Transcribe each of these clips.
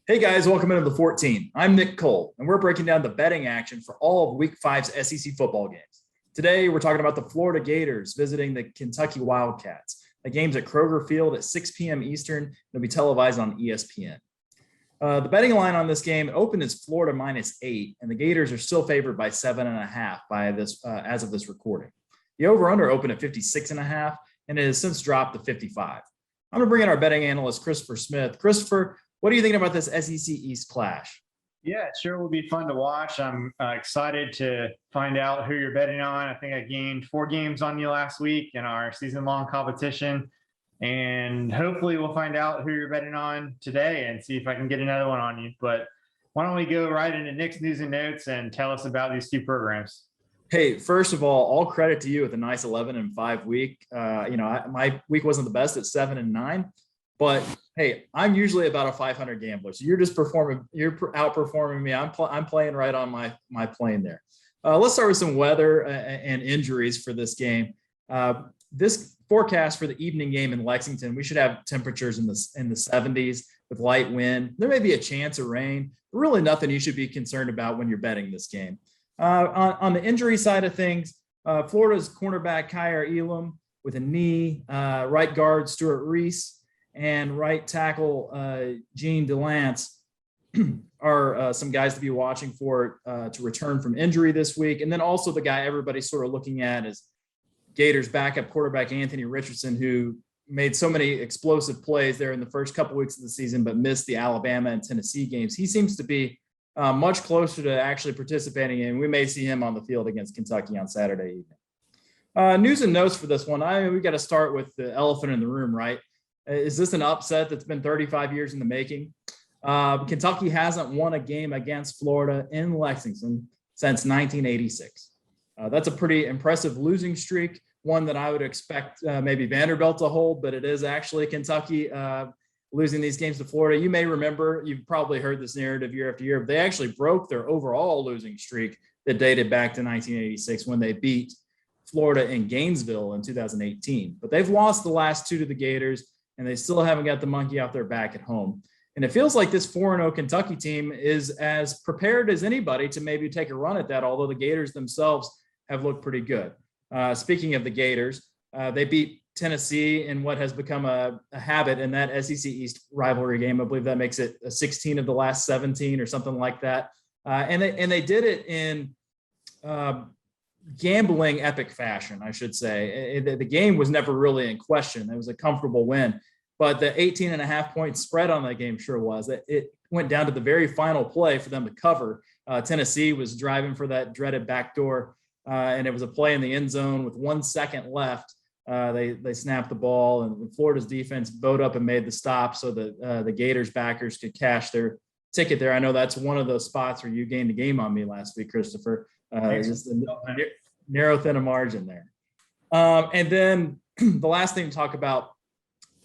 Hey guys, welcome into the 14. I'm Nick Cole, and we're breaking down the betting action for all of Week 5's SEC football games. Today, we're talking about the Florida Gators visiting the Kentucky Wildcats. The game's at Kroger Field at 6 p.m. Eastern. It'll be televised on ESPN. The betting line on this game opened as Florida -8, and the Gators are still favored by 7.5 by this as of this recording. The over/under opened at 56.5, and it has since dropped to 55. I'm going to bring in our betting analyst, Christopher Smith. Christopher, what are you thinking about this SEC East clash? Yeah, it sure will be fun to watch. I'm excited to find out who you're betting on. I think I gained 4 games on you last week in our season-long competition, and hopefully we'll find out who you're betting on today and see if I can get another one on you. But why don't we go right into Nick's news and notes and tell us about these two programs? Hey, first of all credit to you with a nice 11-5 week. My week wasn't the best at 7-9. But hey, I'm usually about a 500 gambler, so you're outperforming me. I'm playing right on my plane there. Let's start with some weather and injuries for this game. This forecast for the evening game in Lexington, we should have temperatures in the 70s with light wind. There may be a chance of rain, but really nothing you should be concerned about when you're betting this game. On the injury side of things, Florida's cornerback Kaiir Elam with a knee, right guard Stuart Reese, and right tackle Gene DeLance are some guys to be watching for to return from injury this week. And then also the guy everybody's sort of looking at is Gators backup quarterback Anthony Richardson, who made so many explosive plays there in the first couple weeks of the season, but missed the Alabama and Tennessee games. He seems to be much closer to actually participating in. We may see him on the field against Kentucky on Saturday evening. News and notes for this one. We got to start with the elephant in the room, right? Is this an upset that's been 35 years in the making? Kentucky hasn't won a game against Florida in Lexington since 1986. That's a pretty impressive losing streak, one that I would expect maybe Vanderbilt to hold, but it is actually Kentucky losing these games to Florida. You may remember, you've probably heard this narrative year after year, but they actually broke their overall losing streak that dated back to 1986 when they beat Florida in Gainesville in 2018. But they've lost the last 2 to the Gators, and they still haven't got the monkey off their back at home. And it feels like this 4-0 Kentucky team is as prepared as anybody to maybe take a run at that, although the Gators themselves have looked pretty good. Speaking of the Gators, they beat Tennessee in what has become a habit in that SEC East rivalry game. I believe that makes it 16 of the last 17 or something like that. And they did it in gambling epic fashion, I should say. The game was never really in question. It was a comfortable win, but the 18.5 point spread on that game sure was. It went down to the very final play for them to cover. Tennessee was driving for that dreaded backdoor, and it was a play in the end zone with 1 second left. They snapped the ball, and Florida's defense bowed up and made the stop so that the Gators backers could cash their ticket there. I know that's one of those spots where you gained a game on me last week, Christopher. Just a narrow thin a margin there. And then the last thing to talk about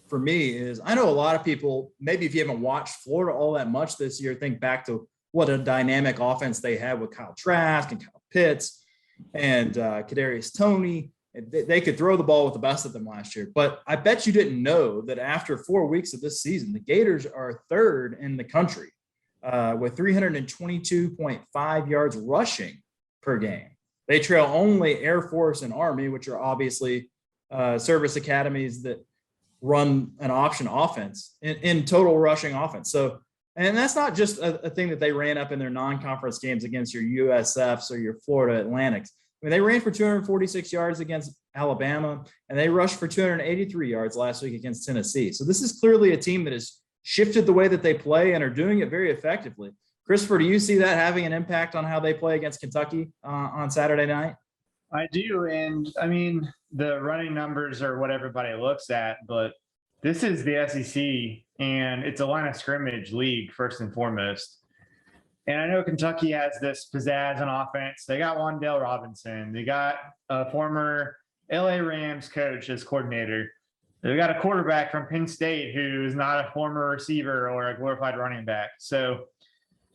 for me is I know a lot of people, maybe if you haven't watched Florida all that much this year, think back to what a dynamic offense they had with Kyle Trask and Kyle Pitts and Kadarius Toney. They could throw the ball with the best of them last year. But I bet you didn't know that after 4 weeks of this season, the Gators are 3rd in the country with 322.5 yards rushing per game. They trail only Air Force and Army, which are obviously service academies that run an option offense in total rushing offense. So, and that's not just a thing that they ran up in their non-conference games against your USFs or your Florida Atlantics. I mean, they ran for 246 yards against Alabama, and they rushed for 283 yards last week against Tennessee. So this is clearly a team that has shifted the way that they play and are doing it very effectively. Christopher, do you see that having an impact on how they play against Kentucky on Saturday night? I do. And I mean, the running numbers are what everybody looks at, but this is the SEC and it's a line of scrimmage league first and foremost. And I know Kentucky has this pizzazz on offense. They got Wan'Dale Robinson. They got a former LA Rams coach as coordinator. They've got a quarterback from Penn State who is not a former receiver or a glorified running back. So,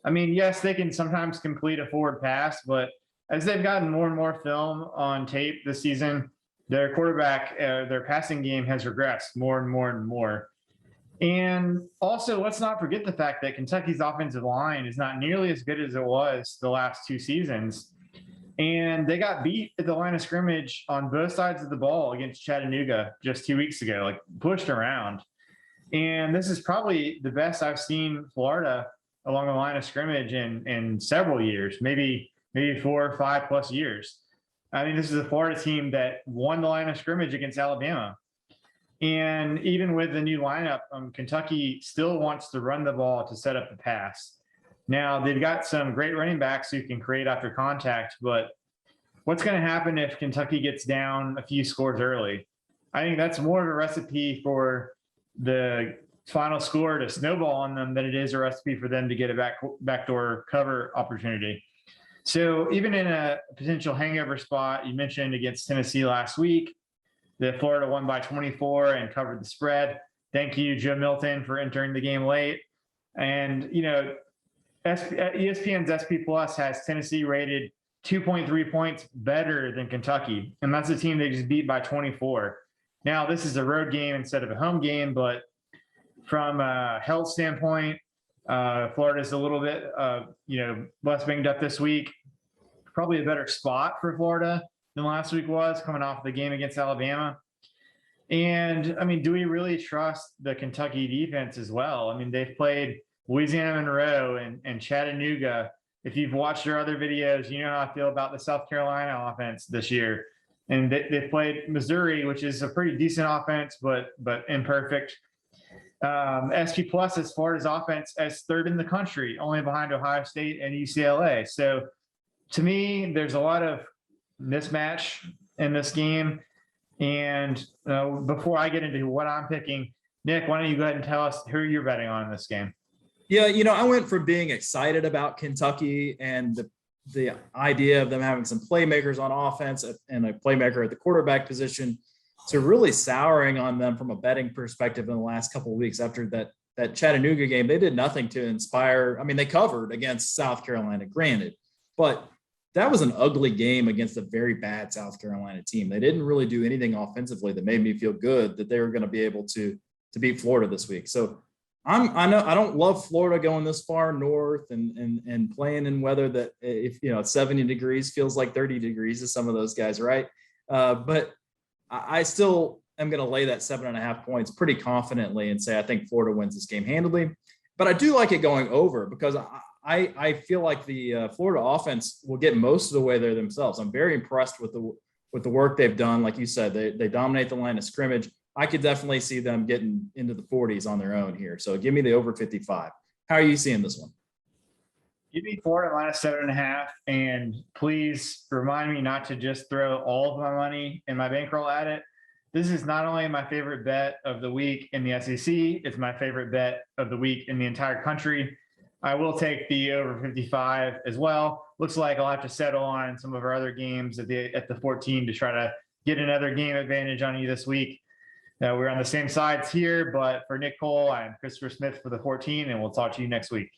I mean, yes, they can sometimes complete a forward pass, but as they've gotten more and more film on tape this season, their quarterback, their passing game has regressed more and more and more. And also, let's not forget the fact that Kentucky's offensive line is not nearly as good as it was the last 2 seasons. And they got beat at the line of scrimmage on both sides of the ball against Chattanooga just 2 weeks ago, like pushed around. And this is probably the best I've seen Florida along the line of scrimmage in several years, maybe 4 or 5+ years. I mean, this is a Florida team that won the line of scrimmage against Alabama. And even with the new lineup, Kentucky still wants to run the ball to set up the pass. Now, they've got some great running backs who can create after contact, but what's going to happen if Kentucky gets down a few scores early? I think that's more of a recipe for the final score to snowball on them than it is a recipe for them to get a backdoor cover opportunity. So even in a potential hangover spot, you mentioned against Tennessee last week, that Florida won by 24 and covered the spread. Thank you, Joe Milton, for entering the game late. And, you know, ESPN's SP Plus has Tennessee rated 2.3 points better than Kentucky. And that's a team they just beat by 24. Now, this is a road game instead of a home game, but from a health standpoint, Florida's a little bit, less banged up this week. Probably a better spot for Florida than last week was, coming off the game against Alabama. And I mean, do we really trust the Kentucky defense as well? I mean, they've played Louisiana Monroe and Chattanooga. If you've watched their other videos, you know how I feel about the South Carolina offense this year. And they've played Missouri, which is a pretty decent offense, but imperfect. SP Plus has Florida's offense as third in the country, only behind Ohio State and UCLA. So to me, there's a lot of mismatch in this game. And before I get into what I'm picking, Nick, why don't you go ahead and tell us who you're betting on in this game? Yeah, I went from being excited about Kentucky and the idea of them having some playmakers on offense and a playmaker at the quarterback position to really souring on them from a betting perspective in the last couple of weeks after that Chattanooga game. They did nothing to inspire. I mean, they covered against South Carolina, granted, but that was an ugly game against a very bad South Carolina team. They didn't really do anything offensively that made me feel good that they were going to be able to beat Florida this week. So I know I don't love Florida going this far north and playing in weather that, if 70 degrees feels like 30 degrees to some of those guys, right? But I still am going to lay that 7.5 points pretty confidently and say I think Florida wins this game handily. But I do like it going over because I feel like the Florida offense will get most of the way there themselves. I'm very impressed with the work they've done. Like you said, they dominate the line of scrimmage. I could definitely see them getting into the 40s on their own here. So give me the over 55. How are you seeing this one? Give me Florida minus 7.5. And please remind me not to just throw all of my money and my bankroll at it. This is not only my favorite bet of the week in the SEC, it's my favorite bet of the week in the entire country. I will take the over 55 as well. Looks like I'll have to settle on some of our other games at the 14 to try to get another game advantage on you this week. We're on the same sides here, but for Nick Cole, I'm Christopher Smith for the 14, and we'll talk to you next week.